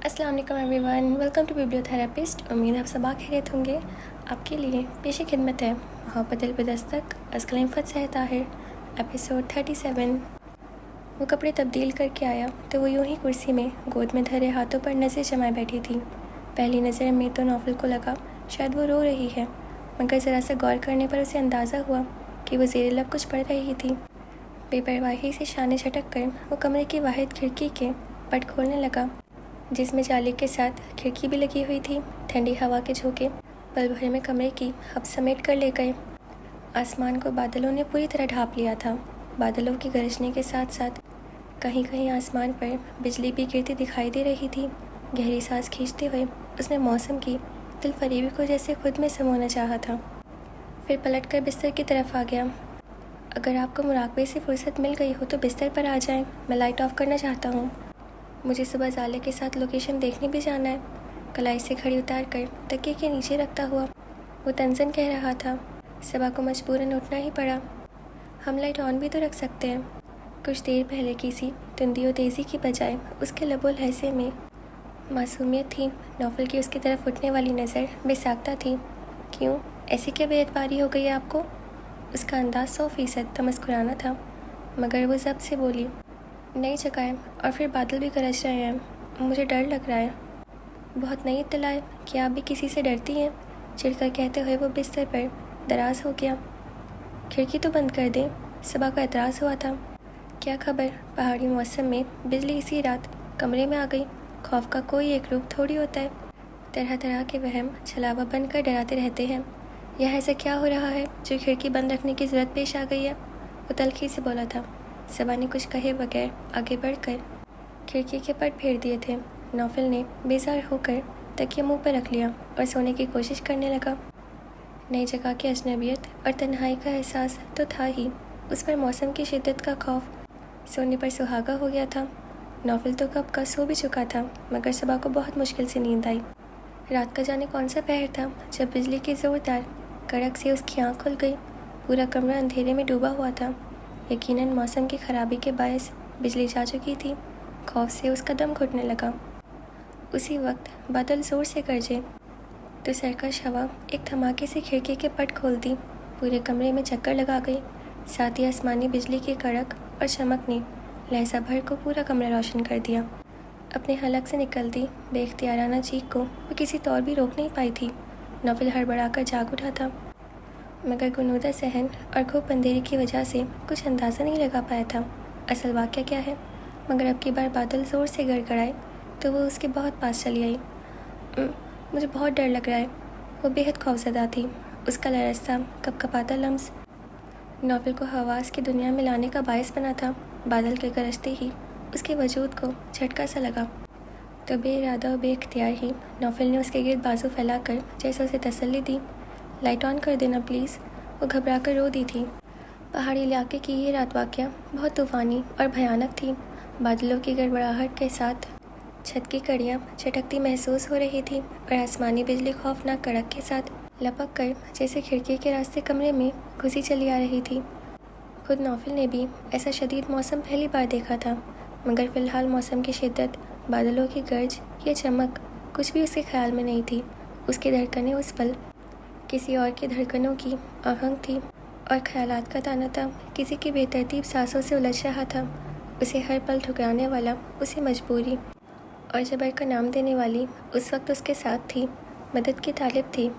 अस्सलाम वालेकुम everyone, welcome to बिब्लियोथेरेपिस्ट। उम्मीद है आप सब खैरियत होंगे। आपके लिए पेश खिदमत है मोहब्बत दिल पे दस्तक अस्कलैफ़त से ताहिर, एपिसोड 37। वो कपड़े तब्दील करके आया तो वो यूं ही कुर्सी में गोद में धरे हाथों पर नज़र जमाए बैठी थी। पहली नज़र में तो नौफल को लगा शायद वो रो रही है, मगर ज़रा सा गौर करने पर उसे अंदाज़ा हुआ कि वो ज़ेर लब कुछ पढ़ रही थी। बेपरवाही से शाने झटक कर वो कमरे की वाहिद खिड़की के पट खोलने लगा, जिसमें जाली के साथ खिड़की भी लगी हुई थी। ठंडी हवा के झोंके पल भर में कमरे की हब समेट कर ले गए। आसमान को बादलों ने पूरी तरह ढांप लिया था। बादलों की गरजने के साथ साथ कहीं कहीं आसमान पर बिजली भी गिरती दिखाई दे रही थी। गहरी सांस खींचते हुए उसने मौसम की दिलफरेबी को जैसे खुद में समोना चाहा था। फिर पलट कर बिस्तर की तरफ आ गया। अगर आपको मुराकबे से फुर्सत मिल गई हो तो बिस्तर पर आ जाएं, मैं लाइट ऑफ करना चाहता हूँ। मुझे सुबह ज़ाले के साथ लोकेशन देखने भी जाना है। कलाई से घड़ी उतार कर तकिए के नीचे रखता हुआ वो तंजन कह रहा था। सबा को मजबूरन उठना ही पड़ा। हम लाइट ऑन भी तो रख सकते हैं। कुछ देर पहले की सी तुंदी और तेज़ी की बजाय उसके लबो लहजे में मासूमियत थी। नौफल की उसकी तरफ उठने वाली नज़र बेसाख्ता थी। क्यों, ऐसी क्या बेएतबारी हो गई है आपको? उसका अंदाज़ 100% मुस्कुराना था, मगर वो ज़ब्त से बोली, नई जगह है और फिर बादल भी गरज रहे हैं, मुझे डर लग रहा है। बहुत नई इत्तला है कि आप भी किसी से डरती हैं, चिढ़कर कहते हुए वो बिस्तर पर दराज हो गया। खिड़की तो बंद कर दें, सबा को एतराज़ हुआ था। क्या खबर, पहाड़ी मौसम में बिजली इसी रात कमरे में आ गई। खौफ का कोई एक रूप थोड़ी होता है। तरह तरह के वहम छलावा बन कर डराते रहते हैं। यह ऐसा क्या हो रहा है जो खिड़की बंद रखने की ज़रूरत पेश आ गई है? वो तल्खी से बोला था। सबा ने कुछ कहे बगैर आगे बढ़कर खिड़की के पट फेर दिए थे। नौफल ने बेजार होकर तकिया मुंह पर रख लिया और सोने की कोशिश करने लगा। नई जगह की अजनबियत और तन्हाई का एहसास तो था ही, उस पर मौसम की शिद्दत का खौफ सोने पर सुहागा हो गया था। नौफल तो कब का सो भी चुका था, मगर सबा को बहुत मुश्किल से नींद आई। रात का जाने कौन सा पहर था जब बिजली की ज़ोरदार कड़क से उसकी आँख खुल गई। पूरा कमरा अंधेरे में डूबा हुआ था। यकीनन मौसम की खराबी के बायस बिजली जा चुकी थी। खौफ से उसका दम घुटने लगा। उसी वक्त बादल ज़ोर से गरजे तो सरकश हवा एक धमाके से खिड़की के पट खोल दी। पूरे कमरे में चक्कर लगा गई। साथ ही आसमानी बिजली की कड़क और चमक ने लहजा भर को पूरा कमरा रोशन कर दिया। अपने हलक से निकलती बेख्तियाराना चीख को वो किसी तौर भी रोक नहीं पाई थी। नौफल हड़बड़ाकर जाग उठा था, मगर गुनूदा सहन और खूब अंधेरी की वजह से कुछ अंदाज़ा नहीं लगा पाया था असल वाक़या क्या है। मगर अब की बार बादल ज़ोर से गड़गड़ाए तो वो उसके बहुत पास चली आई। मुझे बहुत डर लग रहा है। वो बेहद खौफज़दा थी। उसका लरसता कपकपाता लम्स नौफल को हवास की दुनिया में लाने का बायस बना था। बादल के गरजते ही उसके वजूद को झटका सा लगा तो बेइरादा और बेख्तियार ही नौफल ने उसके गिर्द बाजू फैलाकर जैसे उसे तसल्ली दी। लाइट ऑन कर देना प्लीज़। वो घबरा कर रो दी थी। पहाड़ी इलाके की ये रात वाक़या बहुत तूफ़ानी और भयानक थी। बादलों की गड़बड़ाहट के साथ छत की कड़ियाँ चटकती महसूस हो रही थी और आसमानी बिजली खौफनाक कड़क के साथ लपक कर जैसे खिड़की के रास्ते कमरे में घुसी चली आ रही थी। खुद नौफल ने भी ऐसा शदीद मौसम पहली बार देखा था, मगर फ़िलहाल मौसम की शिद्दत, बादलों की गर्ज या चमक कुछ भी उसके ख्याल में नहीं थी। उसकी धड़कनें उस पल किसी और की धड़कनों की आहंग थी और ख्यालात का ताना था किसी की बेतरतीब सांसों से उलझ रहा था। उसे हर पल ठुकराने वाला उसे मजबूरी और जबर का नाम देने वाली उस वक्त उसके साथ थी। मदद की तालिब थी।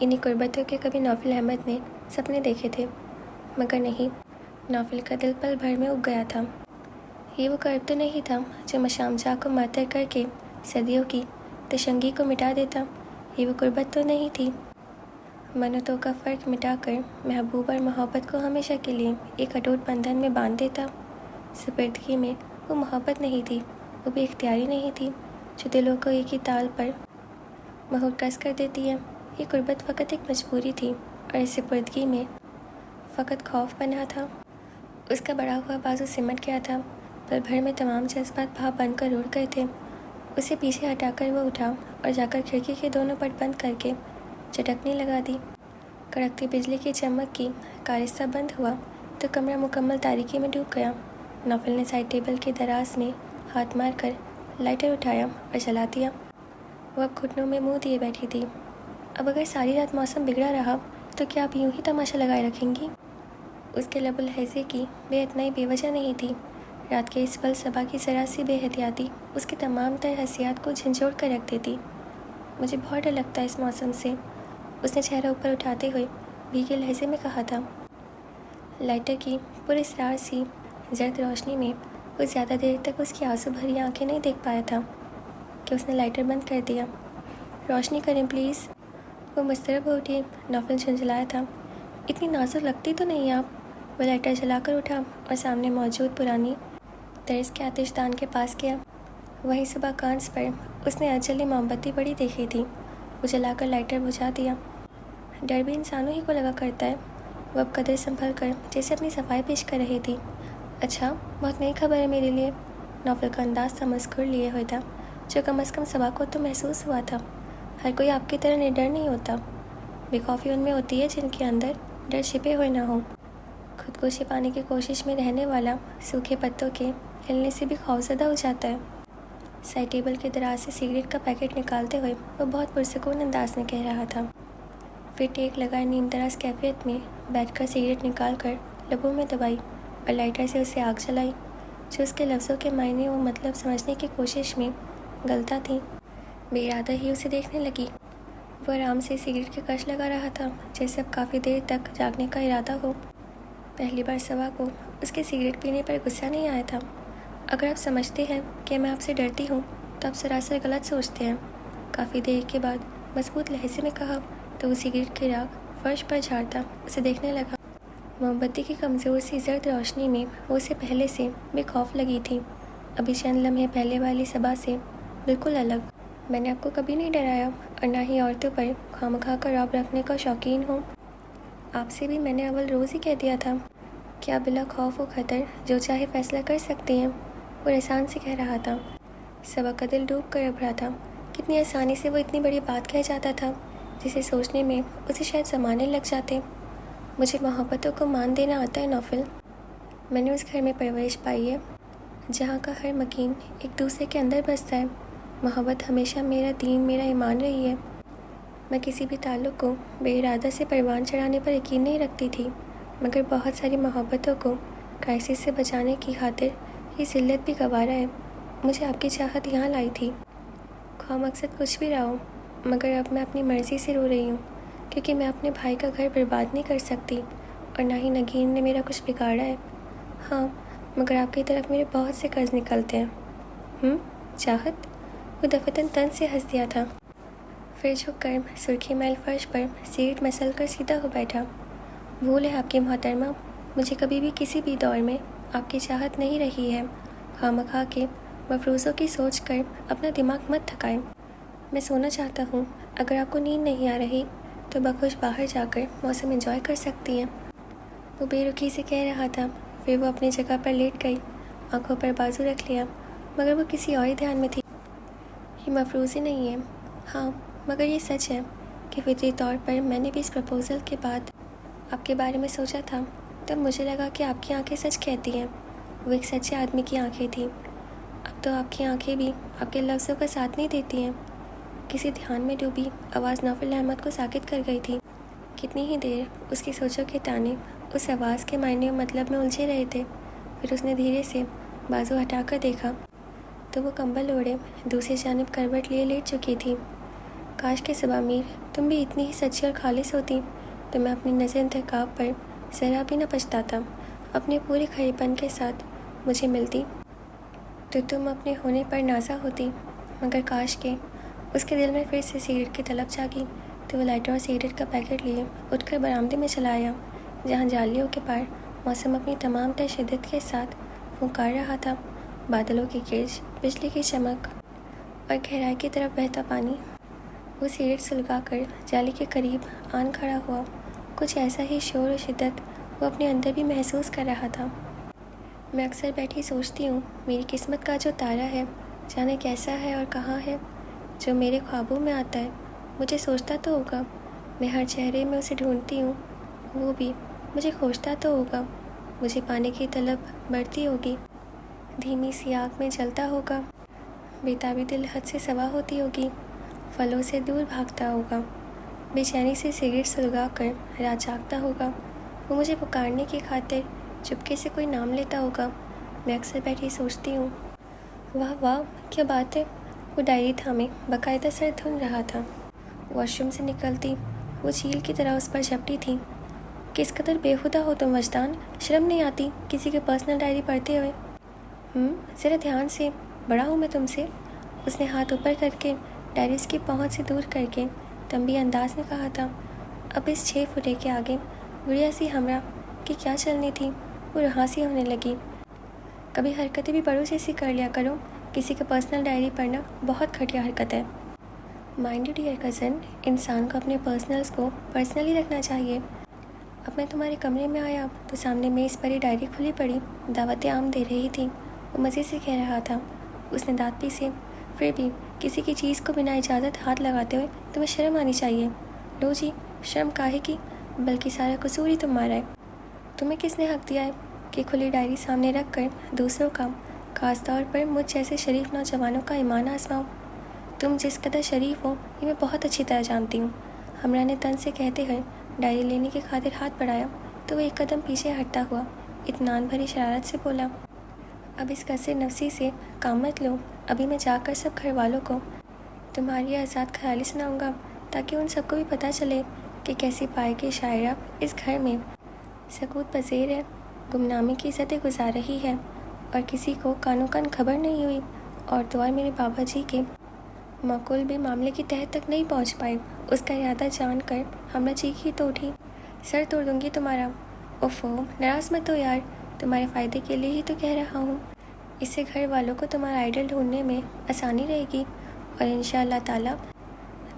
इन्हीं कुर्बतों के कभी नौफल अहमद ने सपने देखे थे, मगर नहीं। नौफल का दिल पल भर में उग गया था। ये वो कर्ब तो नहीं था जो मशामजा को मअतर करके सदियों की तशंगी को मिटा देता। ये वो कुर्बत तो नहीं थी मन्नतों का फ़र्क मिटाकर महबूब और मोहब्बत को हमेशा के लिए एक अटूट बंधन में बांध देता। सुपर्दगी में वो मोहब्बत नहीं थी, वो भी इख्तियारी नहीं थी जो दिलों को एक ही ताल पर महूर कस कर देती है। ये कुर्बत फ़कत एक मजबूरी थी और इस सुपर्दगी में फ़कत खौफ बना था। उसका बड़ा हुआ बाजू सिमट गया था। पल भर में तमाम जज्बात भाप बनकर उड़ गए थे। उसे पीछे हटाकर वो उठा और जाकर खिड़की के दोनों पट बंद करके चटकनी लगा दी। कड़कती बिजली की चमक की कारिस्ता बंद हुआ तो कमरा मुकम्मल तारीकी में डूब गया। नौफल ने साइड टेबल के दराज में हाथ मारकर لائٹر اٹھایا اور جلا دیا۔ وہ اب گھٹنوں میں منہ دیے بیٹھی تھی۔ اب اگر ساری رات موسم بگڑا رہا تو کیا آپ یوں ہی تماشا لگائے رکھیں گی؟ اس کے لب الہجے کی بے اتنائی بے وجہ نہیں تھی۔ رات کے اس پل صبا کی ذرا سی بے احتیاطی اس کی تمام تر حسیات کو جھنجھوڑ کر رکھ دیتی۔ مجھے بہت ڈر لگتا ہے اس موسم سے، اس نے چہرہ اوپر اٹھاتے ہوئے بھیگے لہجے میں کہا تھا۔ لائٹر کی پر اسرار سی زرد روشنی میں وہ زیادہ دیر تک اس کی آنسو بھری آنکھیں نہیں دیکھ پایا تھا کہ اس نے لائٹر بند کر دیا۔ روشنی کریں پلیز۔ وہ مسترب ہو اٹھی۔ نوفل جھنجھلایا تھا۔ اتنی نازک لگتی تو نہیں آپ۔ وہ لائٹر جلا کر اٹھا اور سامنے موجود پرانی طرز کے آتش دان کے پاس گیا۔ وہیں صبح کانس پر اس نے اجلی موم بتی بڑی دیکھی تھی۔ وہ جلا کر لائٹر بجھا دیا۔ ڈر بھی انسانوں ہی کو لگا کرتا ہے۔ وہ اب قدر سنبھل کر جیسے اپنی صفائی پیش کر رہی تھی۔ اچھا، بہت نئی خبر ہے میرے لیے۔ نوفل کا انداز تمسخر لیے ہوئے تھا، جو کم از کم صبا کو تو محسوس ہوا تھا۔ ہر کوئی آپ کی طرح نڈر نہیں ہوتا۔ بے خوفی ان میں ہوتی ہے جن کے اندر ڈر چھپے ہوئے نہ ہو۔ خود کو چھپانے کی کوشش میں رہنے والا سوکھے پتوں کے ہلنے سے بھی خوفزدہ ہو جاتا ہے۔ سائڈ ٹیبل کے دراز سے سگریٹ کا پیکٹ نکالتے ہوئے وہ بہت پرسکون انداز میں کہہ رہا تھا۔ پھر ٹیک لگائے نیم دراز کیفیت میں بیٹھ کر سگریٹ نکال کر لبوں میں دبائی اور لائٹر سے اسے آگ جلائی، جو اس کے لفظوں کے معنی و مطلب سمجھنے کی کوشش میں غلطہ تھی۔ بے ارادہ ہی اسے دیکھنے لگی۔ وہ آرام سے سگریٹ کے کش لگا رہا تھا، جیسے اب کافی دیر تک جاگنے کا ارادہ ہو۔ پہلی بار صبا کو اس کے سگریٹ پینے پر غصہ نہیں آیا تھا۔ اگر آپ سمجھتے ہیں کہ میں آپ سے ڈرتی ہوں تو آپ سراسر غلط سوچتے ہیں۔ کافی دیر کے بعد مضبوط لہجے میں کہا تو وہ سگریٹ کے راغ فرش پر جھاڑتا اسے دیکھنے لگا۔ موم بتی کی کمزور سی زرد روشنی میں وہ اسے پہلے سے بے خوف لگی تھی، ابھی چند لمحے پہلے والی صبا سے بالکل الگ۔ میں نے آپ کو کبھی نہیں ڈرایا اور نہ ہی عورتوں پر خواہ کا رعب رکھنے کا شوقین ہوں۔ آپ سے بھی میں نے اول روز ہی کہہ دیا تھا کہ آپ بلا خوف و خطر جو چاہے فیصلہ کر سکتے ہیں۔ وہ احسان سے کہہ رہا تھا۔ صبا کا دل ڈوب کر ابھرا تھا۔ کتنی آسانی سے وہ اتنی بڑی بات کہہ جاتا تھا، جسے سوچنے میں اسے شاید زمانے لگ جاتے۔ مجھے محبتوں کو مان دینا آتا ہے نوفل۔ میں نے اس گھر میں پرورش پائی ہے جہاں کا ہر مکین ایک دوسرے کے اندر بستا ہے۔ محبت ہمیشہ میرا دین، میرا ایمان رہی ہے۔ میں کسی بھی تعلق کو بے ارادہ سے پروان چڑھانے پر یقین نہیں رکھتی تھی، مگر بہت ساری محبتوں کو کرائسس سے بچانے کی خاطر یہ ذلت بھی گوارا ہے۔ مجھے آپ کی چاہت یہاں لائی تھی۔ خواہ مقصد کچھ بھی رہا ہو، مگر اب میں اپنی مرضی سے رو رہی ہوں، کیونکہ میں اپنے بھائی کا گھر برباد نہیں کر سکتی اور نہ ہی نگین نے میرا کچھ بگاڑا ہے۔ ہاں، مگر آپ کی طرف میرے بہت سے قرض نکلتے ہیں۔ چاہت؟ وہ دفتن تن سے ہنس دیا تھا، پھر جھک کر سرخی میل فرش پر سیٹ مسل کر سیدھا ہو بیٹھا۔ بھول ہے آپ کی محترمہ، مجھے کبھی بھی کسی بھی دور میں آپ کی چاہت نہیں رہی ہے۔ خواہ کے مفروضوں کی سوچ کر اپنا دماغ مت تھکائیں۔ میں سونا چاہتا ہوں۔ اگر آپ کو نیند نہیں آ رہی تو بخوش باہر جا کر موسم انجوائے کر سکتی ہیں۔ وہ بے رخی سے کہہ رہا تھا، پھر وہ اپنی جگہ پر لیٹ گئی، آنکھوں پر بازو رکھ لیا، مگر وہ کسی اور دھیان میں تھی۔ یہ مفروض ہی نہیں ہے۔ ہاں، مگر یہ سچ ہے کہ فطری طور پر میں نے بھی اس پرپوزل کے بعد آپ کے بارے میں سوچا تھا، تب مجھے لگا کہ آپ کی آنکھیں سچ کہتی ہیں۔ وہ ایک سچے آدمی کی آنکھیں تھیں۔ اب تو آپ کی آنکھیں بھی آپ کے لفظوں کا ساتھ نہیں دیتی ہیں۔ کسی دھیان میں ڈوبی آواز نوفل احمد کو ساکت کر گئی تھی۔ کتنی ہی دیر اس کی سوچوں کے تانے اس آواز کے معنی و مطلب میں الجھے رہے تھے۔ پھر اس نے دھیرے سے بازو ہٹا کر دیکھا تو وہ کمبل اوڑھے دوسری جانب کروٹ لیے لیٹ چکی تھی۔ کاش کہ صبا میر تم بھی اتنی ہی سچی اور خالص ہوتی تو میں اپنی نظر انتخاب پر ذرا بھی نہ پچھتاتا۔ اپنے پورے کھڑے پن کے ساتھ مجھے ملتی تو تم اپنے ہونے پر نازا ہوتی، مگر کاش کہ اس کے دل میں پھر سے سگریٹ کی طلب جاگی تو وہ لائٹر اور سگریٹ کا پیکٹ لیے اٹھ کر برآمدے میں چلا آیا، جہاں جالیوں کے پار موسم اپنی تمام تر شدت کے ساتھ پھونکار رہا تھا۔ بادلوں کی گرج، بجلی کی چمک اور گہرائی کی طرف بہتا پانی۔ وہ سگریٹ سلگا کر جالی کے قریب آن کھڑا ہوا۔ کچھ ایسا ہی شور و شدت وہ اپنے اندر بھی محسوس کر رہا تھا۔ میں اکثر بیٹھی سوچتی ہوں، میری قسمت کا جو تارا ہے جانے کیسا ہے اور کہاں ہے، جو میرے خوابوں میں آتا ہے۔ مجھے سوچتا تو ہوگا، میں ہر چہرے میں اسے ڈھونڈتی ہوں، وہ بھی مجھے کھوجتا تو ہوگا، مجھے پانے کی طلب بڑھتی ہوگی، دھیمی سی آگ میں جلتا ہوگا، बेताबी दिल हद से सवा होती होगी, फलों से दूर भागता होगा, बेचैनी से सिगरेट सुलगा कर रात जागता होगा। वो मुझे पुकारने की खातिर चुपके से कोई नाम लेता होगा। मैं अक्सर बैठी सोचती हूँ, वाह वाह क्या बात है। वो डायरी थामे बाकायदा सर धुन रहा था। वॉशरूम से निकलती वो चील की तरह उस पर झपटी थी। किस कदर बेहुदा हो तुम वजदान, शर्म नहीं आती किसी के पर्सनल डायरी पढ़ते हुए? ज़रा ध्यान से, बड़ा हूँ मैं तुमसे। उसने हाथ ऊपर करके डायरी की पहुँच से दूर करके तंबी अंदाज में कहा था। अब इस 6 फुटे के आगे गुड़िया सी हमरा कि क्या चलनी थी। वो रहासी होने लगी। कभी हरकतें भी बड़ों जैसी कर लिया करो। किसी का पर्सनल डायरी पढ़ना बहुत घटिया हरकत है। माइंड यू डियर कज़न, इंसान को अपने पर्सनल्स को पर्सनली रखना चाहिए। अब मैं तुम्हारे कमरे में आया तो सामने मेज़ पर ही डायरी खुली पड़ी दावत आम दे रही थी। वो मज़े से कह रहा था। उसने दाँत पीसे। फिर भी किसी की चीज़ को बिना इजाज़त हाथ लगाते हुए तुम्हें शर्म आनी चाहिए। लो जी, शर्म काहे की, बल्कि सारा कसूर ही तुम्हारा है। तुम्हें किसने हक दिया है कि खुली डायरी सामने रख कर दूसरों का, ख़ास तौर पर मुझ जैसे शरीफ नौजवानों का ईमान आजमाओ? तुम जिस कदर शरीफ हो ये मैं बहुत अच्छी तरह जानती हूँ। हमरा ने तन से कहते हुए डायरी लेने की खातिर हाथ बढ़ाया तो वो एक कदम पीछे हटता हुआ इत्मीनान भरी शरारत से बोला, अब इस कसे नफसी से काम मत लो। अभी मैं जाकर सब घर वालों को तुम्हारी आज़ाद ख्याली सुनाऊंगा ताकि उन सबको भी पता चले कि कैसी पाए की शायरा इस घर में सकूत पज़ीर है, गुमनामी की इज़्ज़तें गुजार रही है और किसी को कानो कान खबर नहीं हुई। और तो और मेरे बाबा जी के मकुल भी मामले की तह तक नहीं पहुंच पाए। उसका इरादा जानकर हमरा चीखी तो उठी, सर तोड़ दूंगी तुम्हारा। ओफो, नाराज़ मत हो यार, तुम्हारे फ़ायदे के लिए ही तो कह रहा हूँ। इससे घर वालों को तुम्हारा आइडल ढूंढने में आसानी रहेगी और इंशाअल्लाह ताला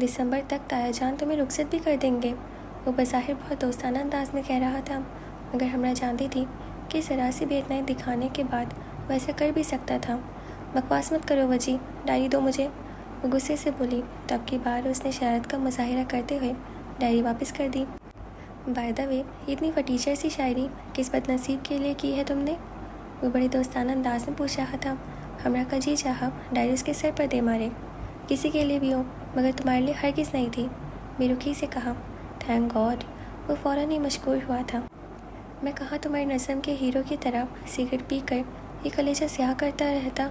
दिसंबर तक ताया जान तुम्हें रुखसत भी कर देंगे। वो बज़ाहिर बहुत दोस्ताना अंदाज में कह रहा था, मगर हमरा जानती थी कि ज़रा सी बेइत्मीनानी दिखाने के बाद वो ऐसा कर भी सकता था। बकवास मत करो वजी, डायरी दो मुझे, वो गुस्से से बोली। तब की बार उसने शरारत का मुजाहिरा करते हुए डायरी वापस कर दी। बाय द वे, इतनी फटीचर सी शायरी किस बदनसीब के लिए की है तुमने? वो बड़े दोस्ताना अंदाज में पूछ रहा था। हमरा का जी चाहा डायरी उसके सर पर दे मारे। किसी के लिए भी हो, मगर तुम्हारे लिए हरगिज़ नहीं थी, बेरुखी से कहा। Thank God. वो फ़ौरन ही मशकूर हुआ था। मैं कहाँ तुम्हारी नज़म के हीरो की तरह सिगरेट पी कर ये कलेजा स्याह करता रहता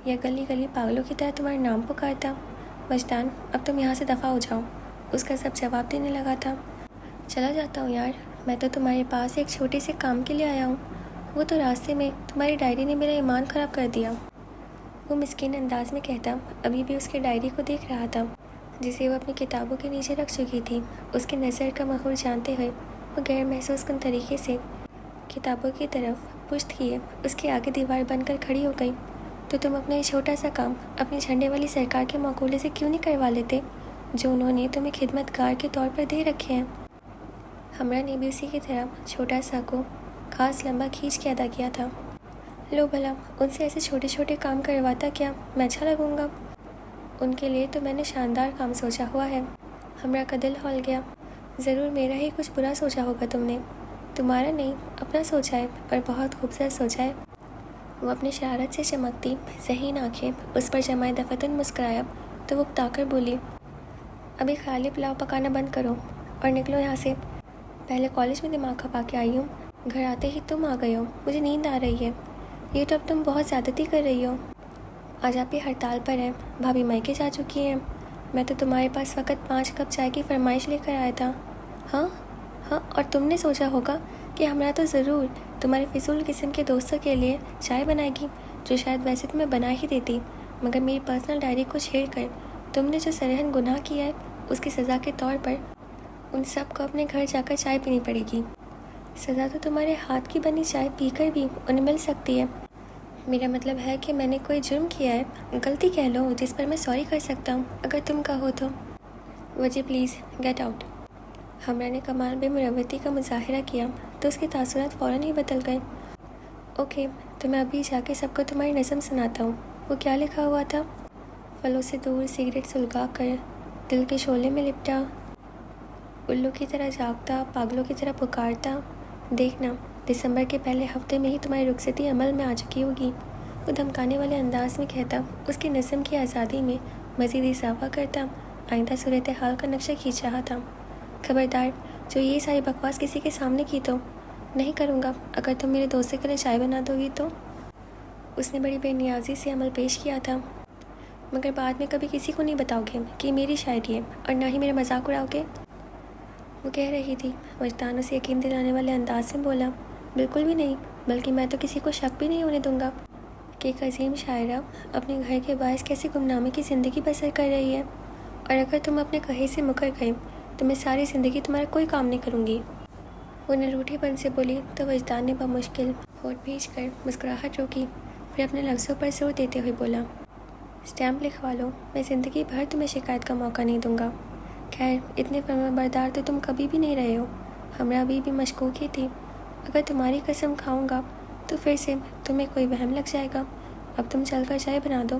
या गली गली पागलों की तरह तुम्हारा नाम पुकारता। वजदान, अब तुम यहाँ से दफ़ा हो जाओ। उसका सब जवाब देने लगा था। चला जाता हूँ यार, मैं तो तुम्हारे पास एक छोटे से काम के लिए आया हूँ। वो तो रास्ते में तुम्हारी डायरी ने मेरा ईमान ख़राब कर दिया। वो मिस्कीन अंदाज में कहता अभी भी उसकी डायरी को देख रहा था जिसे वो अपनी किताबों के नीचे रख चुकी थी। उसकी नज़र का महूर जानते हुए वो गैर महसूस कन तरीके से किताबों की तरफ पुश्त किए उसके आगे दीवार बनकर खड़ी हो गई। तो तुम अपना ये छोटा सा काम अपनी झंडे वाली सरकार के मकूले से क्यों नहीं करवा लेते जो उन्होंने तुम्हें खिदमतगार के तौर पर दे रखे हैं? हमरा ने भी उसी की तरह छोटा सा को खास लंबा खींच के अदा किया था। लो भला, उनसे ऐसे छोटे छोटे काम करवाता क्या मैं अच्छा लगूंगा? उनके लिए तो मैंने शानदार काम सोचा हुआ है। हमरा का दिल हौल गया। ज़रूर मेरा ही कुछ बुरा सोचा होगा तुमने। तुम्हारा नहीं, अपना सोचा है और बहुत खूबसूरत सोचा है। वो अपनी शरारत से चमकती ज़हीन आँखें उस पर जमाए दफतन मुस्कुराया तो वो उकताकर बोली, अभी खाली पुलाव पकाना बंद करो और निकलो यहाँ से। पहले कॉलेज में दिमाग खपा के आई हूँ, घर आते ही तुम आ गए हो। मुझे नींद आ रही है। ये तो अब तुम बहुत ज़्यादती कर रही हो। आज आप ही हड़ताल पर हैं, भाभी मायके जा चुकी हैं। मैं तो तुम्हारे पास फ़कत 5 कप चाय की फरमाइश लेकर आया था। हाँ, और तुमने सोचा होगा कि हमरा तो ज़रूर तुम्हारे फिजूल किस्म के दोस्तों के लिए चाय बनाएगी जो शायद वैसे तुम्हें बना ही देती, मगर मेरी पर्सनल डायरी को छेड़ कर तुमने जो सरहन गुनाह किया है उसकी सज़ा के तौर पर उन सब को अपने घर जाकर चाय पीनी पड़ेगी। सज़ा तो तुम्हारे हाथ की बनी चाय पीकर भी उन्हें मिल सकती है। मेरा मतलब है कि मैंने कोई जुर्म किया है, गलती कह लो, जिस पर मैं सॉरी कर सकता हूँ अगर तुम कहो तो। वजह प्लीज़ गेट आउट। हमरा ने कमाल बेमुरवती का मुजाहिरा किया तो उसके तासुरात फ़ौरन ही बदल गए। ओके, तो मैं अभी जाके सबको तुम्हारी नज़म सुनाता हूँ। वो क्या लिखा हुआ था? फलों से दूर सिगरेट सुलगा कर दिल के शोले में लिपटा, उल्लू की तरह जागता, पागलों की तरह पुकारता। देखना, दिसंबर के पहले हफ्ते में ही तुम्हारी रुखसती अमल में आ चुकी होगी। वो धमकाने वाले अंदाज में कहता, उसकी नस्म की आज़ादी में मज़ीद इजाफा करता, आइंदा सूरत हाल का नक्शा खींच रहा था। खबरदार, जो ये सारी बकवास किसी के सामने की तो। नहीं करूँगा, अगर तुम मेरे दोस्त के लिए चाय बना दोगी तो। उसने बड़ी बेनियाजी से अमल पेश किया था। मगर बाद में कभी किसी को नहीं बताओगे कि मेरी शायरी है, और ना ही मेरा मजाक उड़ाओगे, वो कह रही थी। वजदान उसे यकीन दिलाने वाले अंदाज में बोला, बिल्कुल भी नहीं, बल्कि मैं तो किसी को शक भी नहीं होने दूंगा कि एक अजीम शायरा अपने घर के बायस कैसी गुमनामी की ज़िंदगी बसर कर रही है, और अगर तुम अपने कहे से मुकर गए तो मैं सारी ज़िंदगी तुम्हारा कोई काम नहीं करूँगी। वो नरूठीपन से बोली तो वजदान ने बमुश्किल होठ भींच कर मुस्कुराहट रोकी, फिर अपने लफ्ज़ों पर जोर देते हुए बोला, स्टैम्प लिखवा लो, मैं ज़िंदगी भर तुम्हें शिकायत का मौका नहीं दूंगा। खैर, इतने फरमाबरदार तो तुम कभी भी नहीं रहे हो। हमरा अभी भी मशकूक ही थी। अगर तुम्हारी कसम खाऊंगा तो फिर से तुम्हें कोई वहम लग जाएगा। अब तुम चलकर चाय बना दो।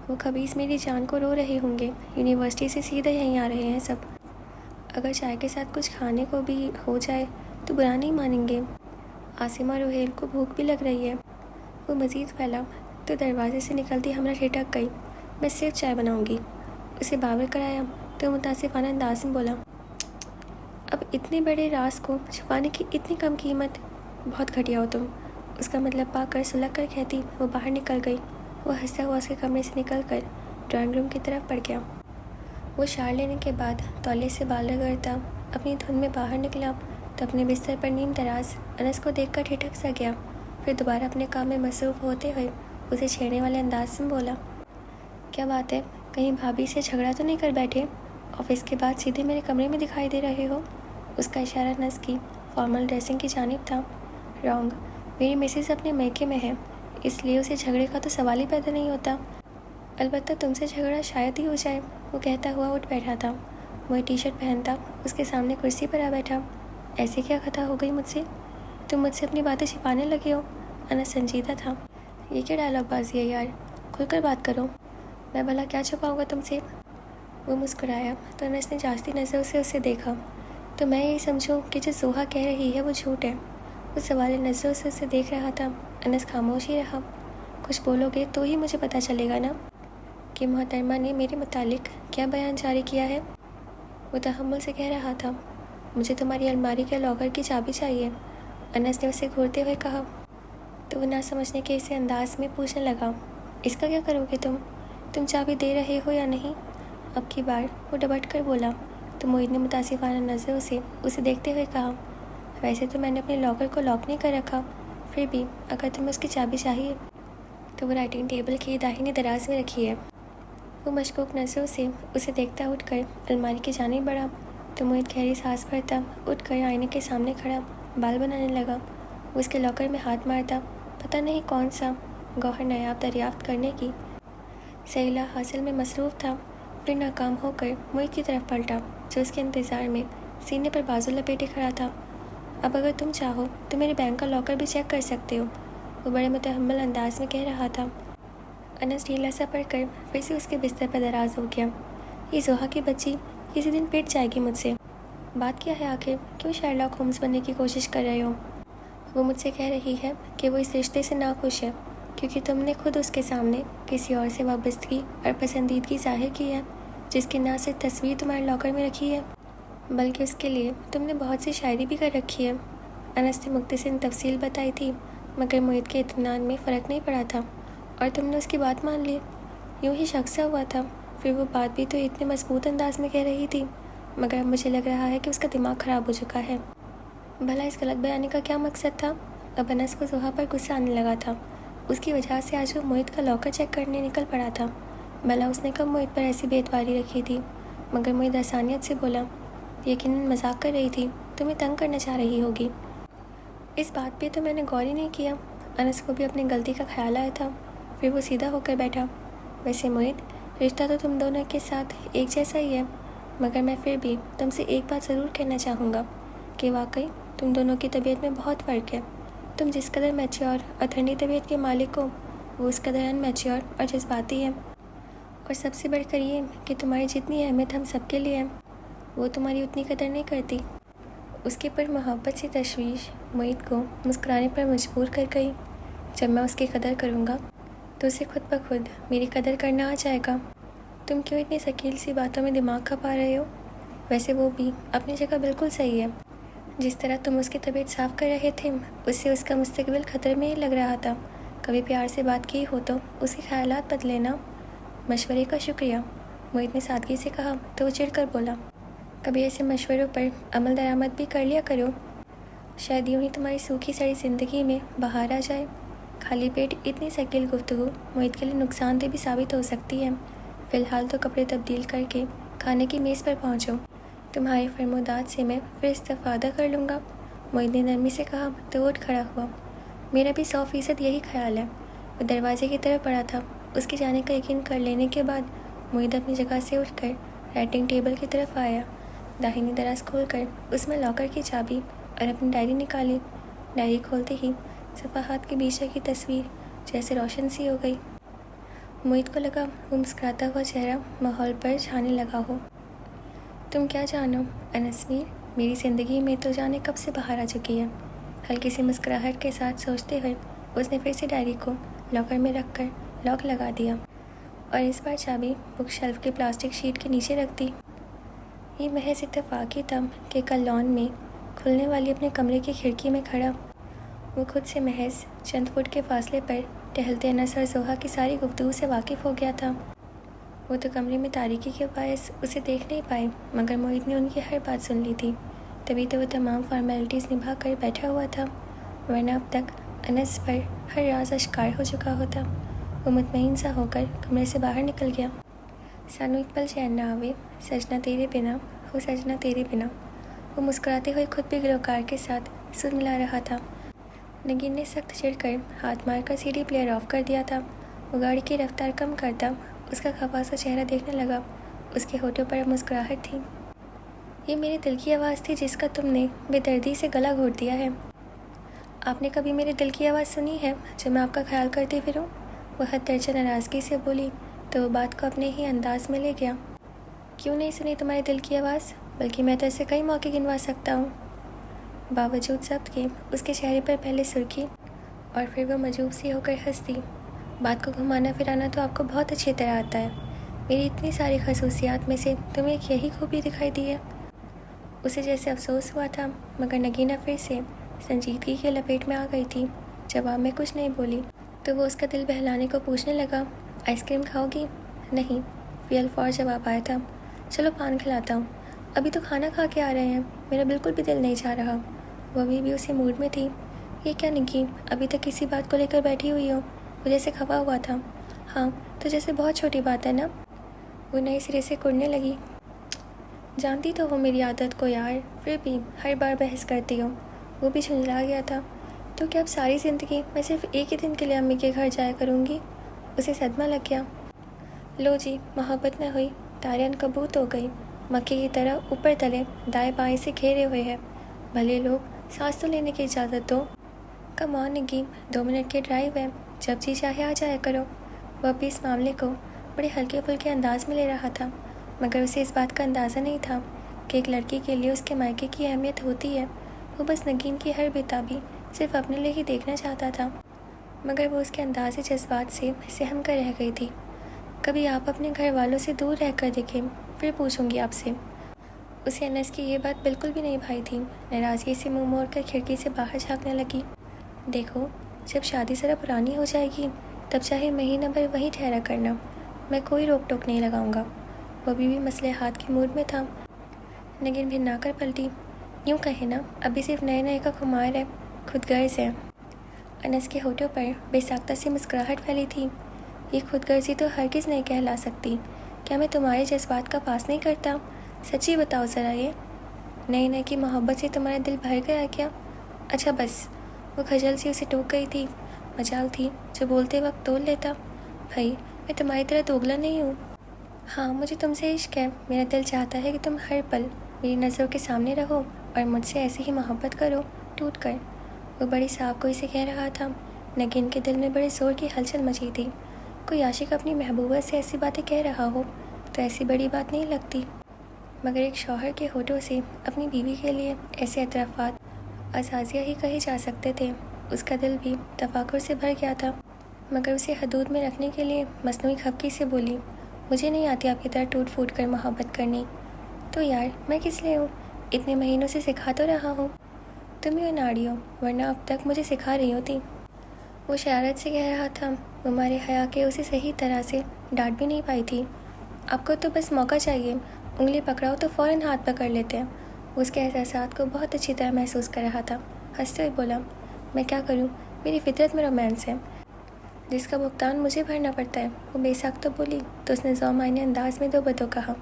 वो खबीस मेरी जान को रो रहे होंगे। यूनिवर्सिटी से सीधे यहीं आ रहे हैं सब। अगर चाय के साथ कुछ खाने को भी हो जाए तो बुरा नहीं मानेंगे। आसिमा रोहेल को भूख भी लग रही है। वो मज़ीद फैला तो दरवाजे से निकलती हमरा ठिठक गई। मैं सिर्फ चाय बनाऊंगी। उसे बावर कराया तो मुतासिफाना अंदाज में बोला, अब इतने बड़े राज को छुपाने की इतनी कम कीमत, बहुत घटिया हो तुम। उसका मतलब पाकर सुलग कर कहती वो बाहर निकल गई। वो हंसता हुआ उसके कमरे से निकल कर ड्राइंग रूम की तरफ बढ़ गया। वो शार लेने के बाद तौलिए से बाल रगड़ता अपनी धुन में बाहर निकला तो अपने बिस्तर पर नीम दराज अनस को देखकर ठिठक सा गया। फिर दोबारा अपने काम में मसरूफ़ होते हुए उसे छेड़ने वाले अंदाज में बोला, क्या बात है, कहीं भाभी से झगड़ा तो नहीं कर बैठे? ऑफिस के बाद सीधे मेरे कमरे में दिखाई दे रहे हो। उसका इशारा नस की फॉर्मल ड्रेसिंग की जानिब था। रॉन्ग, मेरी मिसेस अपने मैके में है, इसलिए उसे झगड़े का तो सवाल ही पैदा नहीं होता। अलबत्ता तुमसे झगड़ा शायद ही हो जाए, वो कहता हुआ उठ बैठा था। वही टी शर्ट पहनता उसके सामने कुर्सी पर आ बैठा। ऐसे क्या खता हो गई मुझसे? तुम मुझसे अपनी बातें छिपाने लगे हो? अनस संजीदा था। ये क्या डायलॉग बाजी है यार, खुलकर बात करो। मैं भला क्या छुपाऊंगा तुमसे? वो मुस्कुराया तो अनस ने जांचती नज़र से उसे देखा। तो मैं यही समझूं कि जो जोहा कह रही है वो झूठ है? वो सवाल नज़रों से उसे देख रहा था। अनस खामोश ही रहा। कुछ बोलोगे तो ही मुझे पता चलेगा ना कि मोहतरमा ने मेरे मुतालिक क्या बयान जारी किया है। वो तहम्मुल से कह रहा था, मुझे तुम्हारी अलमारी के लॉकर की चाबी चाहिए। अनस ने उसे घूरते हुए कहा। तो वो ना समझने के इसे अंदाज में पूछने लगा, इसका क्या करोगे तुम चाबी दे रहे हो या नहीं? अब की बार वो डबट कर बोला तो मोहित ने मुतासिफाना नज़रों से उसे देखते हुए कहा, वैसे तो मैंने अपने लॉकर को लॉक नहीं कर रखा, फिर भी अगर तुम्हें उसकी चाबी चाहिए तो वो राइटिंग टेबल की दाहिनी दराज में रखी है। वो मशकूक नज़रों से उसे देखता उठकर अलमारी की जानिब बढ़ा तो मोहित गहरी सांस भरता उठकर आईने के सामने खड़ा बाल बनाने लगा। वो उसके लॉकर में हाथ मारता पता नहीं कौन सा गौहर नायाब दरियाफ्त करने की सैला हासिल में मसरूफ़ था। फिर नाकाम होकर मोहित की तरफ पलटा जो उसके इंतज़ार में सीने पर बाजू लपेटे खड़ा था। अब अगर तुम चाहो तो मेरे बैंक का लॉकर भी चेक कर सकते हो, वो बड़े मुतहम्मिल अंदाज में कह रहा था। अनस ढीला सा पड़कर फिर से उसके बिस्तर पर दराज हो गया। ये जोहा की बच्ची किसी दिन पिट जाएगी मुझसे। बात क्या है आखिर, क्यों शर्लॉक होम्स बनने की कोशिश कर रहे हो? वो मुझसे कह रही है कि वो इस रिश्ते से नाखुश है क्योंकि तुमने खुद उसके सामने किसी और से वाबस्तगी और पसंदीदगी जाहिर की है जिसकी ना सिर्फ तस्वीर तुम्हारे लॉकर में रखी है बल्कि उसके लिए तुमने बहुत सी शायरी भी कर रखी है। अनस ने मुख्तसर तफसील बताई थी मगर मोहित के इत्मीनान में फ़र्क नहीं पड़ा था और तुमने उसकी बात मान ली। यूँ ही शक सा हुआ था। फिर वो बात भी तो इतने मजबूत अंदाज में कह रही थी मगर अब मुझे लग रहा है कि उसका दिमाग ख़राब हो चुका है। भला इस गलत बयानी का क्या मकसद था? अब अनस को जोहा पर गुस्सा आने लगा था। उसकी वजह से आज वो मोहित का लॉकर चेक करने निकल पड़ा था। भला उसने कब मोहित पर ऐसी बेतवारी रखी थी? मगर मोहित आसानियत से बोला, यकीनन मजाक कर रही थी, तुम्हें तंग करना चाह रही होगी। इस बात पे तो मैंने गौर ही नहीं किया। अनस को भी अपनी गलती का ख्याल आया था। फिर वो सीधा होकर बैठा। वैसे मोहित, रिश्ता तो तुम दोनों के साथ एक जैसा ही है मगर मैं फिर भी तुमसे एक बात ज़रूर कहना चाहूँगा कि वाकई तुम दोनों की तबीयत में बहुत फ़र्क है। तुम जिस कदर मैच्योर और ठंडी तबीयत के मालिक हो वो उस कदर अनमैच्योर और जज्बाती है। और सबसे बढ़कर ये कि तुम्हारी जितनी अहमियत हम सबके लिए है वो तुम्हारी उतनी कदर नहीं करती। उसके पर मोहब्बत से तशवीश मोहित को मुस्कुराने पर मजबूर कर गई। जब मैं उसकी कदर करूँगा تو اسے خود بخود میری قدر کرنا آ جائے گا۔ تم کیوں اتنی ثقیل سی باتوں میں دماغ کھپا رہے ہو؟ ویسے وہ بھی اپنی جگہ بالکل صحیح ہے۔ جس طرح تم اس کی طبیعت صاف کر رہے تھے، اس سے اس کا مستقبل خطرے میں ہی لگ رہا تھا۔ کبھی پیار سے بات کی ہو تو اس کے خیالات بدلے نا۔ مشورے کا شکریہ، موہت نے سادگی سے کہا تو وہ چڑھ کر بولا، کبھی ایسے مشوروں پر عمل درآمد بھی کر لیا کرو، شاید یوں ہی تمہاری سوکھی سڑی زندگی میں بہار آ جائے۔ خالی پیٹ اتنی ثقیل گفتگو موہت کے لیے نقصان دہ بھی ثابت ہو سکتی ہے۔ فی الحال تو کپڑے تبدیل کر کے کھانے کی میز پر پہنچو، تمہاری فرمودات سے میں پھر استفادہ کر لوں گا، موہت نے نرمی سے کہا تو اٹھ کھڑا ہوا۔ میرا بھی 100% یہی خیال ہے۔ وہ دروازے کی طرف بڑھا تھا۔ اس کے جانے کا یقین کر لینے کے بعد موہت اپنی جگہ سے اٹھ کر رائٹنگ ٹیبل کی طرف آیا۔ داہنی دراز کھول کر اس میں لاکر کی چابی اور اپنی ڈائری نکالی۔ ڈائری کھولتے ہی صفحات کے بیچ کی تصویر جیسے روشن سی ہو گئی۔ موہت کو لگا وہ مسکراتا ہوا چہرہ ماحول پر چھانے لگا ہو۔ تم کیا جانو انس میر، میری زندگی میں تو جانے کب سے باہر آ چکی ہے۔ ہلکی سی مسکراہٹ کے ساتھ سوچتے ہوئے اس نے پھر سے ڈائری کو لاکر میں رکھ کر لاک لگا دیا اور اس بار چابی بک شیلف کی پلاسٹک شیٹ کے نیچے رکھ دی۔ یہ محض اتفاق ہی تھا کہ کل لان میں کھلنے والی اپنے کمرے کی کھڑکی میں کھڑا وہ خود سے محض چند فٹ کے فاصلے پر ٹہلتے انس اور زوہا کی ساری گفتگو سے واقف ہو گیا تھا۔ وہ تو کمرے میں تاریکی کے باعث اسے دیکھ نہیں پائے، مگر موہت نے ان کی ہر بات سن لی تھی، تبھی تو وہ تمام فارمیلٹیز نبھا کر بیٹھا ہوا تھا، ورنہ اب تک انس پر ہر راز اشکار ہو چکا ہوتا۔ وہ مطمئن سا ہو کر کمرے سے باہر نکل گیا۔ سانو ایک پل چین نہ آوے، سجنا تیرے بنا ہو سجنا تیرے بنا۔ وہ مسکراتے ہوئے خود بھی گلوکار کے ساتھ سر ملا رہا تھا۔ نگین نے سخت چڑھ کر ہاتھ مار کر CD پلیئر آف کر دیا تھا۔ وہ گاڑی کی رفتار کم کرتا اس کا خفا سا چہرہ دیکھنے لگا۔ اس کے ہونٹوں پر مسکراہٹ تھی۔ یہ میرے دل کی آواز تھی جس کا تم نے بے دردی سے گلا گھونٹ دیا ہے۔ آپ نے کبھی میرے دل کی آواز سنی ہے جو میں آپ کا خیال کرتی پھروں؟ وہ حد درجہ ناراضگی سے بولی تو وہ بات کو اپنے ہی انداز میں لے گیا۔ کیوں نہیں سنی تمہارے دل کی آواز؟ بلکہ میں تو اسے کئی موقع گنوا سکتا ہوں۔ باوجود ضبط کے اس کے چہرے پر پہلے سرخی اور پھر وہ مجوب سی ہو کر ہنس دی۔ بات کو گھمانا پھرانا تو آپ کو بہت اچھی طرح آتا ہے۔ میری اتنی ساری خصوصیات میں سے تمہیں ایک یہی خوبی دکھائی دی ہے۔ اسے جیسے افسوس ہوا تھا، مگر نگینہ پھر سے سنجیدگی کے لپیٹ میں آ گئی تھی۔ جواب میں کچھ نہیں بولی تو وہ اس کا دل بہلانے کو پوچھنے لگا، آئس کریم کھاؤ گی؟ نہیں، فی الفور جواب آیا تھا۔ چلو پان کھلاتا ہوں، ابھی تو کھانا کھا کے آ رہے ہیں، میرا بالکل بھی دل نہیں چاہ رہا۔ وہ ابھی بھی اسی موڈ میں تھی۔ یہ کیا نگی، ابھی تک کسی بات کو لے کر بیٹھی ہوئی ہو؟ وہ جیسے کھپا ہوا تھا۔ ہاں تو جیسے بہت چھوٹی بات ہے نا۔ وہ نئے سرے سے کڑنے لگی۔ جانتی تو ہو میری عادت کو یار، پھر بھی ہر بار بحث کرتی ہو۔ وہ بھی جھنجھلا گیا تھا۔ تو کیا اب ساری زندگی میں صرف ایک ہی دن کے لیے امی کے گھر جایا کروں گی؟ اسے صدمہ لگ گیا۔ لو جی، محبت نہ ہوئی، تارے عنکبوت ہو گئی، مکے کی طرح اوپر تلے دائیں بائیں سے گھیرے ہوئے ہیں۔ بھلے لوگ، سانس تو لینے کی اجازت دو۔ کم آن نگی، 2 منٹ کی ڈرائیو ہے، جب جی چاہے آ جایا کرو۔ وہ اب بھی اس معاملے کو بڑے ہلکے پھلکے انداز میں لے رہا تھا، مگر اسے اس بات کا اندازہ نہیں تھا کہ ایک لڑکی کے لیے اس کے مائکے کی اہمیت ہوتی ہے۔ وہ بس نگین کی ہر بےتابی صرف اپنے لیے ہی دیکھنا چاہتا تھا، مگر وہ اس کے انداز جذبات سے سہم کر رہ گئی تھی۔ کبھی آپ اپنے گھر والوں سے دور رہ کر دیکھیں، پھر پوچھوں گی آپ سے۔ اسے انس کی یہ بات بالکل بھی نہیں بھائی تھی۔ ناراضگی سے منہ موڑ کر کھڑکی سے باہر جھانکنے لگی۔ دیکھو، جب شادی ذرا پرانی ہو جائے گی تب چاہے مہینہ بھر وہیں ٹھہرا کرنا، میں کوئی روک ٹوک نہیں لگاؤں گا۔ وہ ابھی بھی مصلحات کے موڈ میں تھا۔ نگین بھنا کر پلٹی۔ یوں کہیں نا، ابھی صرف نئے نئے کا خمار ہے، خود غرض ہے۔ انس کے ہونٹوں پر بے ساختہ سی مسکراہٹ پھیلی تھی۔ یہ خود غرضی تو ہرگز نہیں کہلا سکتی۔ کیا میں تمہارے جذبات کا پاس نہیں کرتا؟ سچی بتاؤ ذرا، یہ نئے نئے کی محبت سے تمہارا دل بھر گیا کیا؟ اچھا بس۔ وہ خجل سی اسے ٹوک گئی تھی۔ مجال تھی جو بولتے وقت تول لیتا۔ بھائی، میں تمہاری طرح دوگلا نہیں ہوں۔ ہاں، مجھے تم سے عشق ہے، میرا دل چاہتا ہے کہ تم ہر پل میری نظروں کے سامنے رہو اور مجھ سے ایسے ہی محبت کرو، ٹوٹ کر۔ وہ بڑی صاف کوئی سے کہہ رہا تھا۔ نگین کے دل میں بڑے زور کی ہلچل مچی تھی۔ کوئی عاشق اپنی محبوبہ سے ایسی باتیں کہہ رہا ہو تو ایسی بڑی بات نہیں لگتی، مگر ایک شوہر کے ہونٹوں سے اپنی بیوی کے لیے ایسے اعترافات ازازیہ ہی کہے جا سکتے تھے۔ اس کا دل بھی تفاخر سے بھر گیا تھا۔ مگر اسے حدود میں رکھنے کے لیے مصنوعی خفگی سے بولی، مجھے نہیں آتی آپ کی طرح ٹوٹ پھوٹ کر محبت کرنی۔ تو یار میں کس لیے ہوں؟ اتنے مہینوں سے سکھا تو رہا ہوں، تم ہی اناڑی ہو، ورنہ اب تک مجھے سکھا رہی ہوتی۔ وہ شرارت سے کہہ رہا تھا، وہ ہمارے حیا کے اسے صحیح طرح سے ڈانٹ بھی نہیں پائی تھی۔ آپ کو تو بس موقع چاہیے، انگلی پکڑاؤ تو فوراً ہاتھ پکڑ لیتے ہیں۔ وہ اس کے احساسات کو بہت اچھی طرح محسوس کر رہا تھا۔ ہنستے ہوئے بولا، میں کیا کروں، میری فطرت میں رومانس ہے جس کا بھگتان مجھے بھرنا پڑتا ہے۔ وہ بے ساختہ بولی تو اس نے ذومعنی انداز میں دو بدو کہا،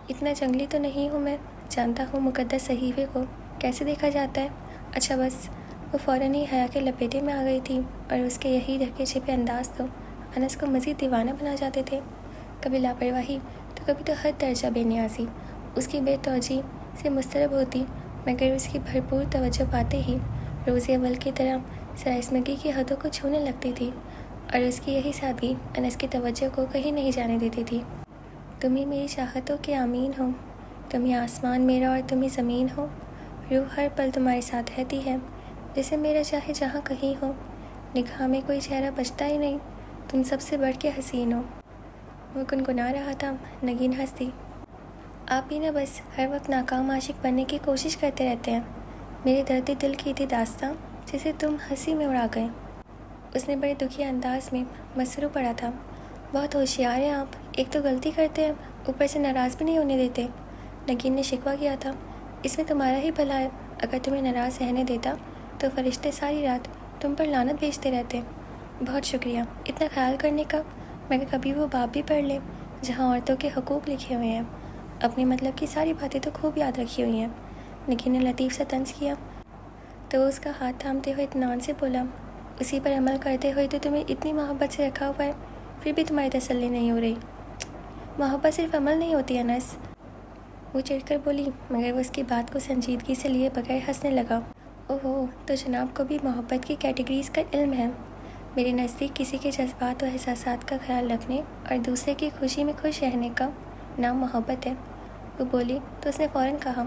اتنا جنگلی تو نہیں ہوں میں، جانتا ہوں مقدس صحیفے کو کیسے دیکھا جاتا ہے۔ اچھا بس۔ وہ فوراً ہی حیا کے لپیٹے میں آ گئی تھی، اور اس کے یہی ڈھکے چھپے انداز تو انس کو مزید دیوانہ بنا جاتے تھے۔ کبھی لاپرواہی تو کبھی تو حد درجہ بے نیازی اس کی بے توجہی سے مضطرب ہوتی، مگر اس کی بھرپور توجہ پاتے ہی روز اول کی طرح سراسمگی کی حدوں کو چھونے لگتی تھی، اور اس کی یہی سادگی انس کی توجہ کو کہیں نہیں جانے دیتی تھی۔ تم ہی میری چاہتوں کے آمین ہو، تم ہی آسمان میرا اور تم ہی زمین ہو، روح ہر پل تمہارے ساتھ رہتی ہے، جیسے میرا چاہے جہاں کہیں ہو، نگاہ میں کوئی چہرہ بچتا ہی نہیں، تم سب سے بڑھ کے حسین ہو۔ وہ گنگنا رہا تھا، نگین ہنس دی، آپ بھی نہ بس ہر وقت ناکام عاشق بننے کی کوشش کرتے رہتے ہیں، میرے دردِ دل کی تھی داستاں جسے تم ہنسی میں اڑا گئے۔ اس نے بڑے دکھی انداز میں مسرو پڑا تھا، بہت ہوشیار ہیں آپ، ایک تو غلطی کرتے ہیں، اوپر سے ناراض بھی نہیں ہونے دیتے۔ نگین نے شکوہ کیا تھا، اس میں تمہارا ہی بھلا ہے، اگر تمہیں ناراض رہنے دیتا تو فرشتے ساری رات تم پر لعنت بھیجتے رہتے۔ بہت شکریہ اتنا خیال کرنے کا، مگر کبھی وہ باب بھی پڑھ لے جہاں عورتوں کے حقوق لکھے ہوئے ہیں، اپنے مطلب کی ساری باتیں تو خوب یاد رکھی ہوئی ہیں۔ نگین نے لطیف سا طنز کیا، تو وہ اس کا ہاتھ تھامتے ہوئے اطمینان سے بولا، اسی پر عمل کرتے ہوئے تو تمہیں اتنی محبت سے رکھا ہوا ہے، پھر بھی تمہاری تسلی نہیں ہو رہی۔ محبت صرف عمل نہیں ہوتی انس، وہ چڑھ کر بولی، مگر وہ اس کی بات کو سنجیدگی سے لیے بغیر ہنسنے لگا۔ اوہو، تو جناب کو بھی محبت کی کیٹیگریز کا علم ہے۔ میرے نزدیک کسی کے جذبات و احساسات کا خیال رکھنے اور دوسرے کی خوشی میں خوش رہنے کا نام محبت ہے۔ وہ بولی تو اس نے فوراً کہا،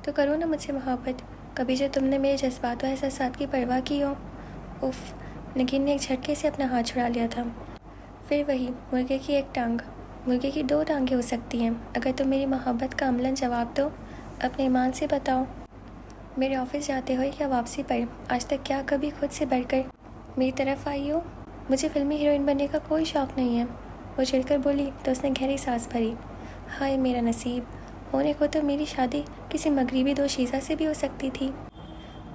تو کرو نا مجھ سے محبت، کبھی جو تم نے میرے جذبات و احساسات کی پرواہ کی ہو۔ اف، نگین نے ایک جھٹکے سے اپنا ہاتھ چھڑا لیا تھا۔ پھر وہی مرغے کی ایک ٹانگ، مرغے کی دو ٹانگیں ہو سکتی ہیں، اگر تم میری محبت کا عملاً جواب دو، اپنے ایمان سے بتاؤ، میرے آفس جاتے ہوئے یا واپسی پر آج تک کیا کبھی خود سے بڑھ کر میری طرف آئی ہو؟ مجھے فلمی ہیروئن بننے کا کوئی شوق نہیں ہے۔ وہ چڑھ کر بولی تو اس نے گہری سانس بھری، ہائے میرا نصیب، ہونے کو تو میری شادی کسی مغربی دوشیزہ سے بھی ہو سکتی تھی۔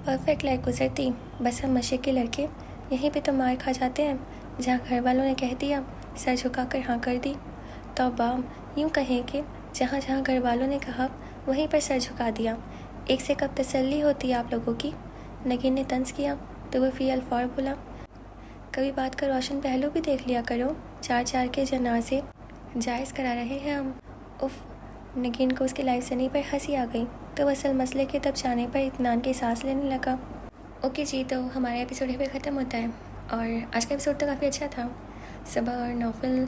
پرفیکٹ لائف گزرتی، بس ہم مشرق کے لڑکے یہیں پہ تو مار کھا جاتے ہیں، جہاں گھر والوں نے کہہ دیا سر جھکا کر ہاں کر دی۔ توبہ، یوں کہیں کہ جہاں جہاں گھر والوں نے کہا وہیں پر سر جھکا دیا۔ ایک سے کب تسلی ہوتی ہے آپ لوگوں کی؟ نگین نے طنز کیا تو وہ فی الفور بولا، کبھی بات کا روشن پہلو بھی دیکھ لیا کرو، چار چار کے جنازے جائز کرا رہے ہیں ہم۔ اف، نگین کو اس کی لائف زنی پر ہنسی آ گئی، تو وہ اصل مسئلے کے تب جانے پر اطمینان کی سانس لینے لگا۔ اوکے جی، تو ہمارا ایپیسوڈ یہیں پہ ختم ہوتا ہے، اور آج کا ایپیسوڈ تو کافی اچھا تھا۔ صبح اور نوفل،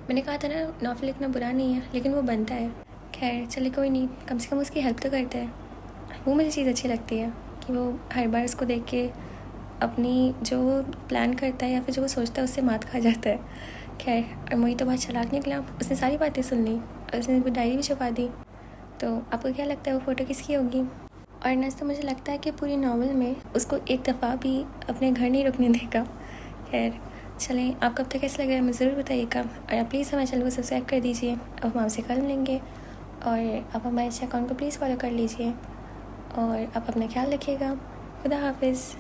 میں نے کہا تھا نا نوفل لکھنا برا نہیں ہے، لیکن وہ بنتا ہے۔ خیر چلے کوئی نہیں، کم سے کم اس کی ہیلپ تو کرتا ہے۔ وہ مجھے چیز اچھی لگتی ہے کہ وہ ہر بار اس کو دیکھ کے اپنی جو وہ پلان کرتا ہے یا پھر جو وہ سوچتا ہے اس سے مات کھا جاتا ہے۔ خیر، اور موئی تو بہت چالاک نکلا، اس نے ساری باتیں سن لی اور اس نے وہ ڈائری بھی چھپا دی۔ تو آپ کو کیا لگتا ہے وہ فوٹو کس کی ہوگی؟ اور نس تو مجھے لگتا ہے کہ پوری ناول میں اس کو ایک دفعہ بھی اپنے گھر نہیں رکنے دے گا۔ خیر چلیں، آپ کو اب تک کیسا لگ رہا ہے مجھے ضرور بتائیے گا، اور پلیز ہمارے چینل کو سبسکرائب کر دیجیے۔ اب ہم آپ سے کل ملیں گے، اور آپ ہمارے اکاؤنٹ کو پلیز فالو کر لیجیے، اور آپ اپنا خیال رکھیے گا۔ خدا حافظ۔